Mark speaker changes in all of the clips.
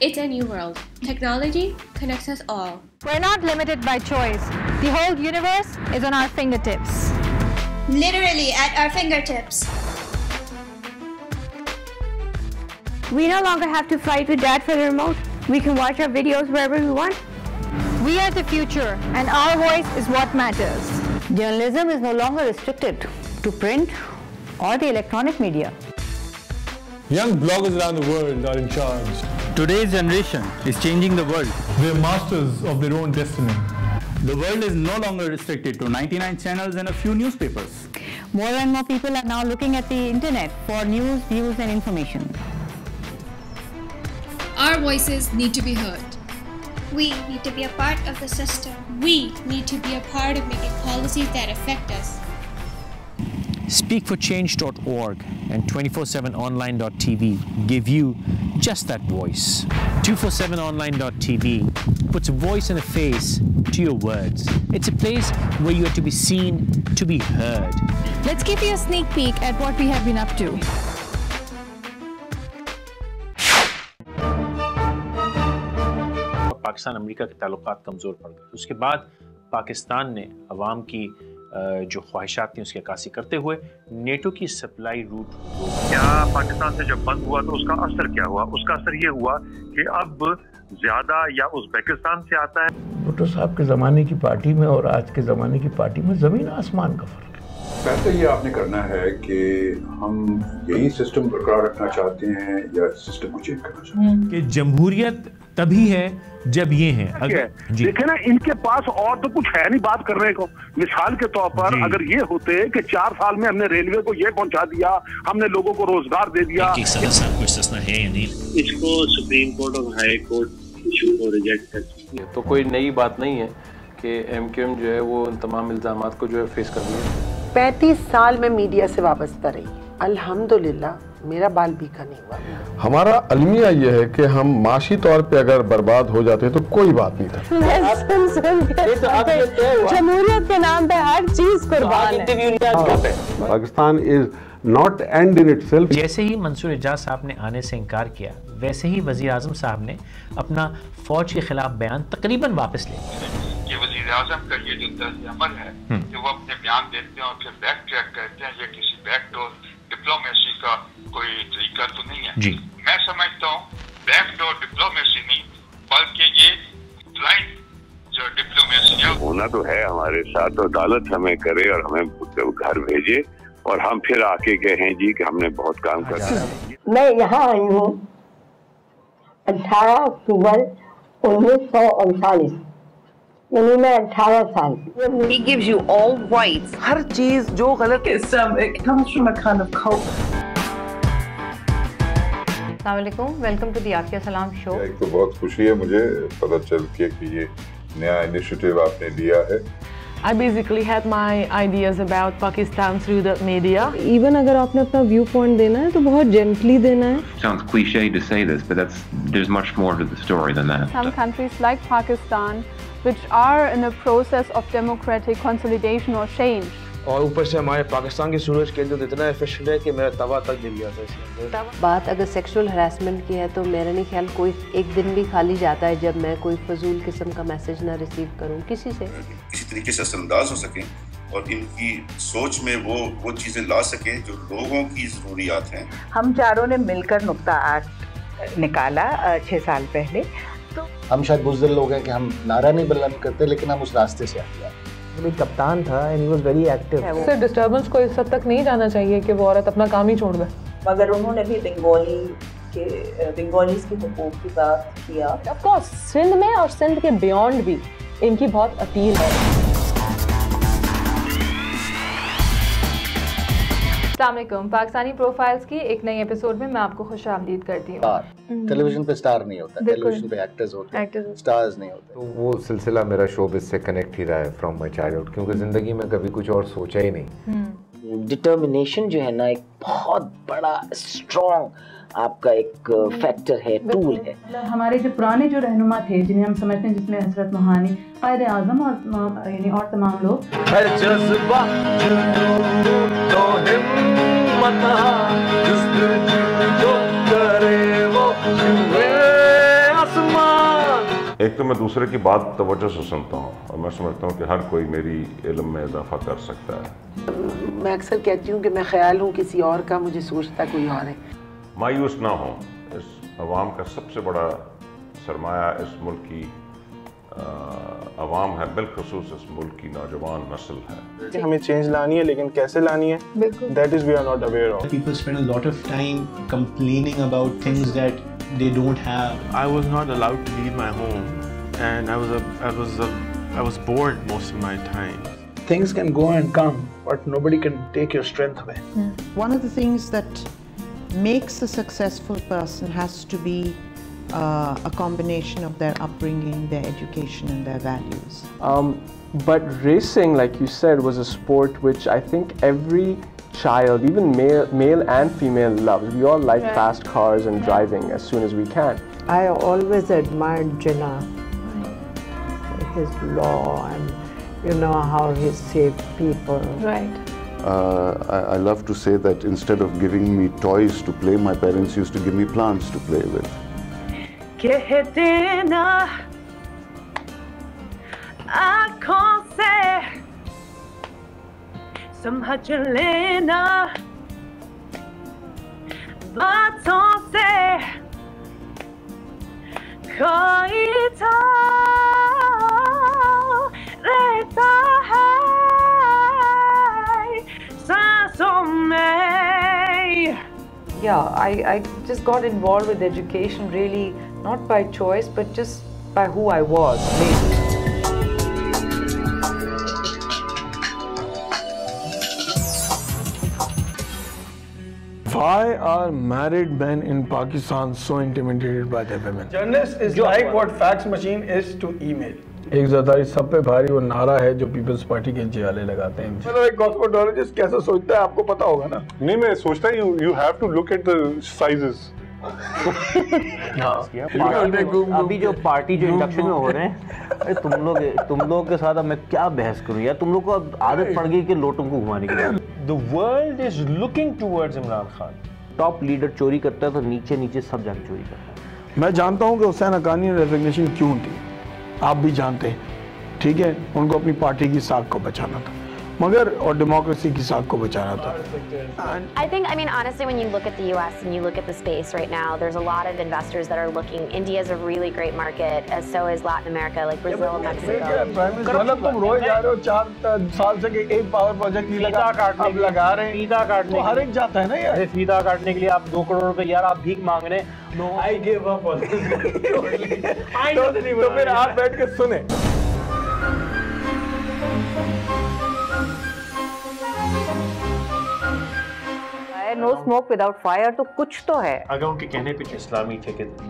Speaker 1: It's a new world. Technology connects us all.
Speaker 2: We're not limited by choice. The whole universe is on our fingertips.
Speaker 3: Literally at our fingertips.
Speaker 4: We no longer have to fight with Dad for the remote. We can watch our videos wherever we want.
Speaker 2: We are the future, and our voice is what matters.
Speaker 5: Journalism is no longer restricted to print or the electronic media.
Speaker 6: Young bloggers around the world are in charge.
Speaker 7: Today's generation is changing the world.
Speaker 6: They're masters of their own destiny.
Speaker 7: The world is no longer restricted to 99 channels and a few newspapers.
Speaker 5: More and more people are now looking at the internet for news, views and information.
Speaker 8: Our voices need to be heard.
Speaker 3: We need to be a part of the system.
Speaker 1: We need to be a part of making policies that affect us.
Speaker 9: Speakforchange.org and 247online.tv give you just that voice. 247online.tv puts a voice and a face to your words. It's a place where you are to be seen, to be heard.
Speaker 2: Let's give you a sneak peek at what we have been up to.
Speaker 9: Pakistan America के ताल्लुकात कमज़ोर पड़ गए। उसके बाद पाकिस्तान ने अवाम की जो ख्वाहिशात थी उसकी अक्कासी करते हुए नेटो की सप्लाई रूट
Speaker 10: क्या पाकिस्तान से जब बंद हुआ तो उसका असर क्या हुआ? उसका असर ये हुआ कि अब ज्यादा या उज़्बेकिस्तान से आता है।
Speaker 11: भुट्टो साहब के ज़माने की पार्टी में और आज के ज़माने की पार्टी में ज़मीन आसमान का फ़र्क है।
Speaker 12: फैसला ये आपने करना है कि हम यही सिस्टम बरकरार रखना चाहते हैं या सिस्टम को चेंज करना चाहते हैं।
Speaker 13: कि जमहूरियत तभी है जब ये हैं।
Speaker 10: देखे ना, इनके पास और तो कुछ है नहीं बात करने को। मिसाल के तौर पर अगर ये होते कि 4 साल में हमने रेलवे को ये पहुंचा दिया, हमने लोगों को रोजगार दे दिया।
Speaker 9: है या नहीं?
Speaker 14: इसको सुप्रीम कोर्ट और हाई कोर्ट इशू को रिजेक्ट कर चुकी है।
Speaker 15: तो कोई नई बात नहीं है कि एमक्यूएम जो है वो उन तमाम इल्जामात को जो है फेस कर रही है।
Speaker 16: 35 साल में मीडिया से वाबस्ता रही, अल्हम्दुलिल्लाह मेरा बाल बीका नहीं हुआ।
Speaker 17: हमारा अलमिया ये है कि हम माशी तौर पे अगर बर्बाद हो जाते तो कोई बात नहीं था।
Speaker 4: जमहूरियत के नाम पे हर चीज कुर्बान है।
Speaker 17: Pakistan is not and in itself.
Speaker 9: जैसे ही मंसूर एजाज साहब ने आने से इनकार किया, वैसे ही वज़ीर आज़म साहब ने अपना फौज के खिलाफ बयान तकरीबन वापस ले लिया।
Speaker 18: ये वज़ीर आज़म का ये जो तर्ज़ अमल है कि वो अपने बयान देते हैं और फिर बैक ट्रैक करते हैं, ये किसी बैकडोर डिप्लोमेसी का कोई तरीका तो नहीं है।
Speaker 9: जी
Speaker 18: मैं समझता हूँ बैकडोर डिप्लोमेसी नहीं बल्कि ये ब्लाइंड जो डिप्लोमेसी है।
Speaker 10: होना तो है हमारे साथ, तो अदालत हमें करे और हमें घर भेजे और हम फिर आके कहें जी कि हमने बहुत काम करा।
Speaker 4: मैं यहाँ आई हूँ 18 अक्टूबर 1939, यानी मैं 18 साल।
Speaker 16: He gives you all rights.
Speaker 19: हर चीज जो गलत है, it comes from a kind of cult.
Speaker 5: अस्सलामुअलैकुम, वेलकम टू द आकिया सलाम शो।
Speaker 12: एक तो बहुत खुशी है मुझे पता चल के कि ये नया इनिशिएटिव आपने लिया है।
Speaker 20: I basically had my ideas about Pakistan through the media.
Speaker 21: Even अगर आपने अपना व्यू पॉइंट देना है तो बहुत gently देना है।
Speaker 22: Sounds cliche to say this, but there's much more to the story than that.
Speaker 23: Some countries like Pakistan, which are in a process of democratic consolidation or change.
Speaker 24: और ऊपर से हमारे पाकिस्तान की सूरज के अंदर इतना एफिशिएंट है कि मेरा तवा तक जल गया था इसमें।
Speaker 25: बात अगर सेक्सुअल हरासमेंट की है तो मेरा नहीं ख्याल कोई एक दिन भी खाली जाता है जब मैं कोई फजूल किस्म का मैसेज ना रिसीव करूं किसी से।
Speaker 26: किसी तरीके से असरअंदाज हो सकें और इनकी सोच में वो चीज़ें ला सकें जो लोगों की ज़रूरियात हैं।
Speaker 16: हम चारों ने मिलकर नुक्ता आठ निकाला 6 साल पहले। तो
Speaker 27: हम शायद बुज़दिल लोग हैं कि हम नारा नहीं बुलंद करते, लेकिन हम उस रास्ते से आते हैं।
Speaker 21: वो कप्तान था and he was very active.
Speaker 20: सिर्फ डिस्टर्बेंस को इस हद तक नहीं जाना चाहिए कि वो औरत अपना काम ही छोड़ दे।
Speaker 16: मगर उन्होंने भी बंगालीज के हुकूक की बात किया।
Speaker 20: ऑफ कोर्स सिंध में और सिंध के बियॉन्ड भी इनकी बहुत अपील है।
Speaker 2: अस्सलामुअलैकुम, पाकिस्तानी प्रोफाइल्स की एक नई एपिसोड में मैं आपको खुशामदीद करती हूँ।
Speaker 27: टेलीविजन पे स्टार नहीं होता, टेलीविजन पे एक्टर्स होते हैं, स्टार्स नहीं होते।
Speaker 28: तो वो सिलसिला मेरा शोबिज़ से कनेक्ट ही रहा है फ्रॉम माय चाइल्डहुड, क्योंकि ज़िंदगी में कभी कुछ और सोचा ही नहीं।
Speaker 16: डिटर्मिनेशन जो है ना एक बहुत बड़ा स्ट्रॉन्ग आपका एक फैक्टर है, टूल है।
Speaker 21: हमारे जो पुराने जो रहनुमा थे जिन्हें हम समझते हैं, जिसमें हज़रत मोहानी, कायद आज़म और यानी और तमाम लोग,
Speaker 12: एक तो मैं दूसरे की बात तवज्जो से सुनता हूँ और मैं समझता हूँ कि हर कोई मेरी इल्म में इजाफा कर सकता है।
Speaker 1: मैं अक्सर कहती हूँ कि मैं ख्याल हूँ किसी और का, मुझे सोचता कोई और है।
Speaker 12: मायूस ना हो, इस अवाम का सबसे बड़ा सरमाया इस मुल्क की अवाम है, बिलखुसूस इस मुल्क की नौजवान नस्ल है।
Speaker 3: हमें चेंज लानी है, लेकिन कैसे लानी है, that is we are not aware of.
Speaker 6: People spend a lot of time complaining about things that they don't have.
Speaker 15: I was not allowed to leave my home, and I was bored most of my time.
Speaker 3: Things can go and come, but nobody can take your strength away.
Speaker 7: One of the things that makes a successful person has to be a combination of their upbringing, their education and their values.
Speaker 15: But racing, like you said, was a sport which I think every child, even male and female, loves. We all like fast cars and driving as soon as we can.
Speaker 8: I always admired Jinnah, his law and you know how he saved people.
Speaker 2: Right.
Speaker 12: I love to say that instead of giving me toys to play, my parents used to give me plants to play with.
Speaker 11: कहते ना आँखों से समझ लेना, बातों से कोई तो रहता है सांसों में।
Speaker 20: Yeah, I just got involved with education really not by choice but just by who I was.
Speaker 3: Why are married men in Pakistan so intimidated by their women? Journalist is like what fax machine is to email. एक ज़्यादा सब पे भारी वो नारा है जो peoples party के जियाले लगाते हैं। मतलब एक कॉस्मोटोलॉजिस्ट कैसे सोचता है आपको पता होगा ना?
Speaker 13: नहीं, मैं सोचता हूँ you have to look at the sizes.
Speaker 14: अभी जो पार्टी जो इंडक्शन में हो रहे हैं, अरे तुम लोग के साथ अब मैं क्या बहस करूं यार, तुम लोग को अब आदत पड़ गई कि लोटों को घुमाने की।
Speaker 9: The world is looking towards Imran Khan.
Speaker 14: Top leader चोरी करता है तो नीचे नीचे सब जाके चोरी करता है।
Speaker 3: मैं जानता हूँ कि हुसैन हक्कानी ने रेजिग्नेशन क्यों दी, आप भी जानते हैं, ठीक है, उनको अपनी पार्टी की साख को बचाना था, मगर और डेमोक्रेसी की साख को बचाना था।
Speaker 29: I think, I mean, honestly, when you look at the U.S. and you look at the space right now, there's a lot of investors that are looking. India is a really great market, as so is Latin America, like Brazil, Mexico.
Speaker 3: मतलब तुम रोज जा रहे हो 4 साल से कि एक power project नहीं लगा, अब लगा रहे हैं।
Speaker 9: फीता काटने
Speaker 3: हर एक जाता है ना यार।
Speaker 9: फीता काटने के लिए आप 2 करोड़ रुपए यार आप भीख मांग रहे हैं। No, I give up on this.
Speaker 3: तो फिर आप बैठ के सुने।
Speaker 20: नो स्मोक विदाउट फायर, तो कुछ तो है।
Speaker 9: अगर उनके कहने पे इस्लामी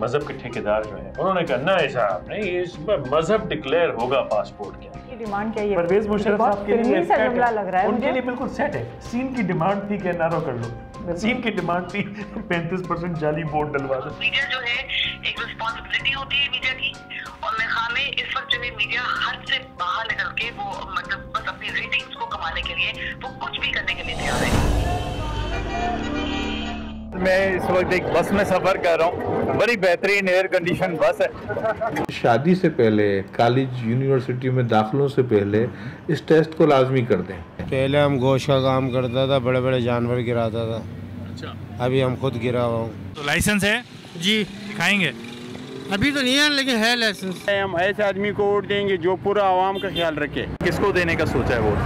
Speaker 9: मजहब के ठेकेदार जो हैं उन्होंने कहा नहीं साहब नहीं, इस पर मजहब डिक्लेयर होगा पासपोर्ट के।
Speaker 20: की डिमांड क्या है?
Speaker 9: परवेज मुशर्रफ साहब के लिए
Speaker 20: जुमला लग रहा है
Speaker 9: उनके लिए बिल्कुल सेट है। सीन की डिमांड थी कि नारो कर लो, सीन की डिमांड थी 35% जाली वोट डलवा दो।
Speaker 11: मीडिया जो है एक रिस्पांसिबिलिटी होती है मीडिया की, और मेरे ख्याल में इस वक्त जो है मीडिया हद से बाहर निकल के वो मतलब बस अपनी रेटिंग्स को कमाने के लिए वो कुछ भी करने के लिए तैयार है।
Speaker 30: मैं इस वक्त एक बस में सफर कर रहा हूँ, बड़ी बेहतरीन एयर कंडीशन बस है।
Speaker 31: शादी से पहले, कॉलेज यूनिवर्सिटी में दाखिलों से पहले इस टेस्ट को लाजमी कर दें।
Speaker 32: पहले हम गोश्त का काम करता था, बड़े बड़े जानवर गिराता था। अच्छा। अभी हम खुद गिरा हुआ हूँ।
Speaker 30: तो लाइसेंस है? जी। दिखाएंगे?
Speaker 32: अभी तो नहीं है, लेकिन है लाइसेंस।
Speaker 30: हम ऐसे आदमी को वोट देंगे जो पूरा आवाम का ख्याल रखे। किसको देने का सोचा है वोट?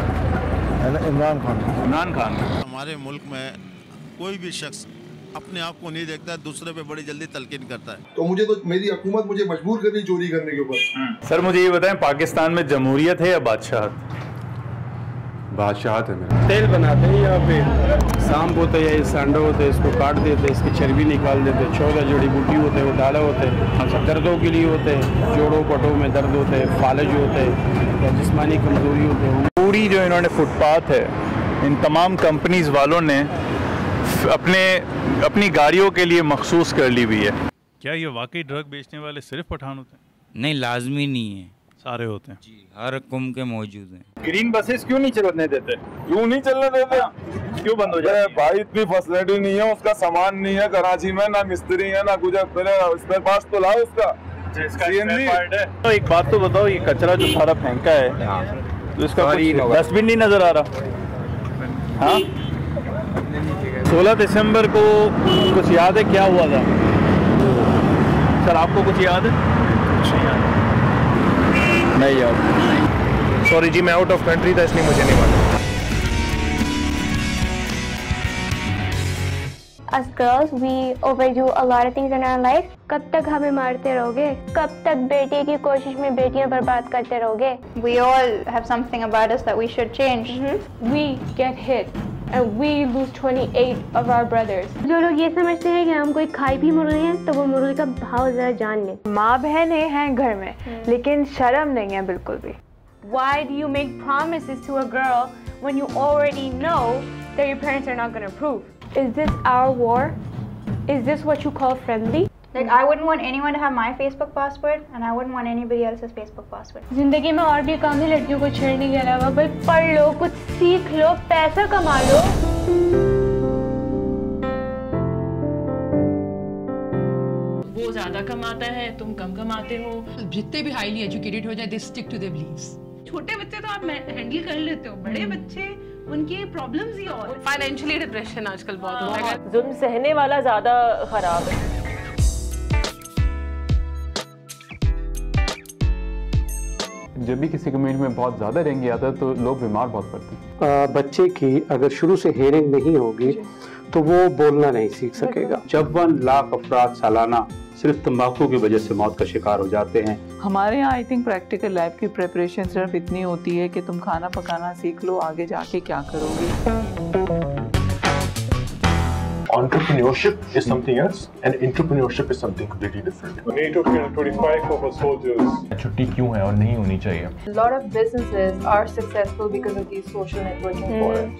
Speaker 32: इमरान खान।
Speaker 30: इमरान खान।
Speaker 33: हमारे मुल्क में कोई भी शख्स अपने आप को नहीं देखता है, दूसरे पे बड़ी जल्दी तलकीन करता है।
Speaker 34: तो मुझे तो मेरी हुकूमत मुझे मजबूर कर रही चोरी करने के ऊपर।
Speaker 30: सर मुझे ये बताएं, पाकिस्तान में जमहूरियत है या बादशाहत?
Speaker 31: बादशाहत है मेरा।
Speaker 32: तेल बनाते हैं यहाँ पे, सांप होता है या सांडा होता है, इसको काट देते हैं, इसकी चर्बी निकाल देते हैं। 14 जड़ी बूटी होते हैं, वो डाले होते हैं, दर्दों के लिए होते हैं, जोड़ों पटों में दर्द होते हैं, फालज होते हैं या जिस्मानी कमजोरी होते हैं।
Speaker 30: पूरी जो इन्होंने फुटपाथ है, इन तमाम कंपनीज वालों ने अपनी गाड़ियों के लिए मखसूस कर ली हुई है।
Speaker 34: क्या ये वाकई ड्रग बेचने वाले सिर्फ पठान होते हैं?
Speaker 33: नहीं, लाजमी नहीं है,
Speaker 34: सारे होते हैं
Speaker 33: जी, हर कौम के मौजूद हैं।
Speaker 30: ग्रीन बसेस क्यों नहीं चलने देते?
Speaker 31: क्यों नहीं चलने देते?
Speaker 30: क्यों बंद हो जाए?
Speaker 31: भाई इतनी फैसिलिटी नहीं है, उसका सामान नहीं है कराची में, ना मिस्त्री है ना कुछ, स्पेयर पार्ट्स तो लाओ उसका।
Speaker 34: तो एक बात तो बताओ, ये कचरा जो सारा फेंका है तो इसका डस्टबिन नहीं नजर आ रहा? हाँ, 16 दिसंबर को कुछ याद है क्या हुआ था? सर आपको कुछ याद है? नहीं याद।
Speaker 15: सॉरी जी, मैं आउट ऑफ कंट्री था इसलिए मुझे नहीं मालूम।
Speaker 4: As girls, we overdo a lot of things in our life. कब तक हमें मारते रहोगे? कब तक बेटे की कोशिश में बेटियां बर्बाद करते रहोगे?
Speaker 5: We all have something about us that we should change.
Speaker 4: We get hit and we lose 28 of our brothers. जो लोग ये समझते हैं कि हम कोई खाई भी मुर्गे हैं, तो वो मुर्गे का भाव जरा जान लें।
Speaker 2: माँ बहनें हैं घर में, लेकिन शर्म नहीं है बिल्कुल भी।
Speaker 4: Why do you make promises to a girl when you already know that your parents are not going to approve? Is this our war? Is this what you call friendly?
Speaker 5: Like, I wouldn't want anyone to have my Facebook password, and I wouldn't want anybody else's Facebook password.
Speaker 4: जिंदगी में और भी काम है लड़कियों को छेड़ने के अलावा। भाई पढ़ लो, कुछ सीख लो, पैसा कमा लो।
Speaker 10: वो ज्यादा कमाता है, तुम कम कमाते हो। जितने भी हाईली एजुकेटेड हो जाए, they stick to their believes. छोटे बच्चे तो आप हैंडल कर लेते हो, बड़े बच्चे उनकी प्रॉब्लम्स ही और फाइनेंशियली डिप्रेशन आजकल बहुत होता है।
Speaker 2: जुल्म सहने वाला ज्यादा खराब है।
Speaker 16: जब भी किसी कम्युनिटी में बहुत ज़्यादा डेंगू आता है तो लोग बीमार बहुत पड़ते हैं। बच्चे की अगर शुरू से हेयरिंग नहीं होगी तो वो बोलना नहीं सीख सकेगा। 54 लाख अफराद सालाना सिर्फ तंबाकू की वजह से मौत का शिकार हो जाते हैं।
Speaker 17: हमारे यहाँ आई थिंक प्रैक्टिकल लाइफ की प्रिपरेशन सिर्फ इतनी होती है कि तुम खाना पकाना सीख लो, आगे जाके क्या करोगे।
Speaker 18: Entrepreneurship is something else, and entrepreneurship is something completely different.
Speaker 13: NATO 25 of our soldiers.
Speaker 16: छुट्टी क्यों है और नहीं होनी चाहिए?
Speaker 2: A lot of businesses are successful because of these social networking forums.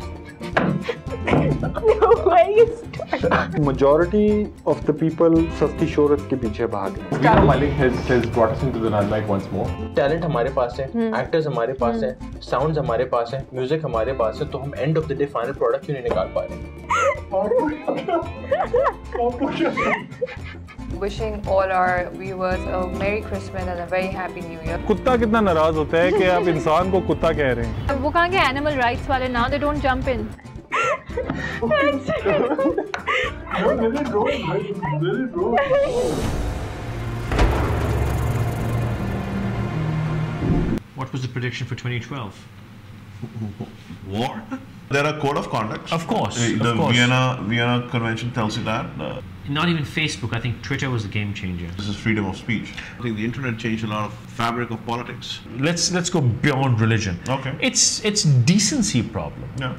Speaker 13: Majority of the people सस्ती शोहरत के पीछे भाग रहे हैं।
Speaker 16: Malik has brought us into the limelight once more.
Speaker 19: Talent हमारे पास है, एक्टर्स हमारे पास है, साउंड्स हमारे पास है, म्यूजिक हमारे पास है, तो हम end of the day final product क्यों नहीं निकाल पा रहे?
Speaker 2: Wishing all our viewers a Merry Christmas and a very Happy New Year.
Speaker 13: कुत्ता कितना नाराज होता है कि आप इंसान को कुत्ता कह रहे हैं।
Speaker 2: वो कहाँ के एनिमल राइट्स वाले, now they don't jump in.
Speaker 9: What was the prediction for 2012?
Speaker 33: War? There are code of conduct.
Speaker 9: Of course.
Speaker 33: The
Speaker 9: of course.
Speaker 33: Vienna Convention tells you that.
Speaker 9: Not even Facebook. I think Twitter was the game changer.
Speaker 33: This is freedom of speech. I think the internet changed a lot of fabric of politics.
Speaker 9: Let's go beyond religion.
Speaker 33: Okay.
Speaker 9: It's decency problem.
Speaker 33: Yeah.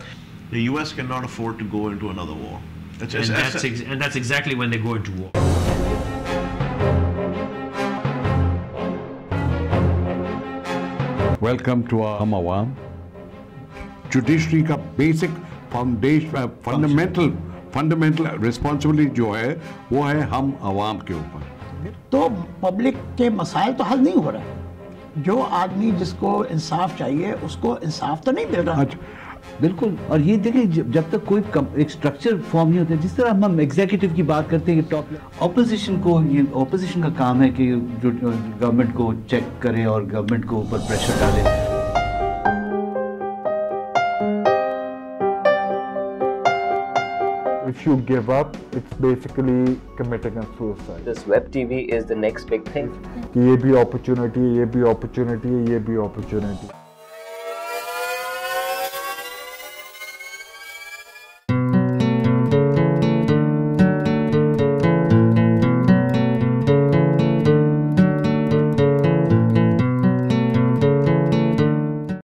Speaker 33: The US cannot afford to go into another war.
Speaker 9: And that's exactly when they go into war.
Speaker 22: Welcome to our Hum Awam. Judiciary का basic foundation fundamental responsibility जो है वो है हम आवाम के ऊपर।
Speaker 23: तो public के मसाइल तो हल नहीं हो रहा। जो आदमी जिसको इंसाफ चाहिए उसको इंसाफ तो नहीं मिल रहा।
Speaker 24: बिल्कुल। और ये देखिए जब तक कोई एक स्ट्रक्चर फॉर्म नहीं होता, जिस तरह हम एग्जीक्यूटिव की बात करते हैं कि टॉप ऑपोजिशन को, ये ऑपोजिशन का काम है कि जो गवर्नमेंट को चेक करे और गवर्नमेंट को ऊपर प्रेशर डाले।
Speaker 13: If you give up, it's basically committing a suicide.
Speaker 25: This web TV is the next big thing.
Speaker 13: ये भी opportunity, ये भी opportunity, ये भी opportunity.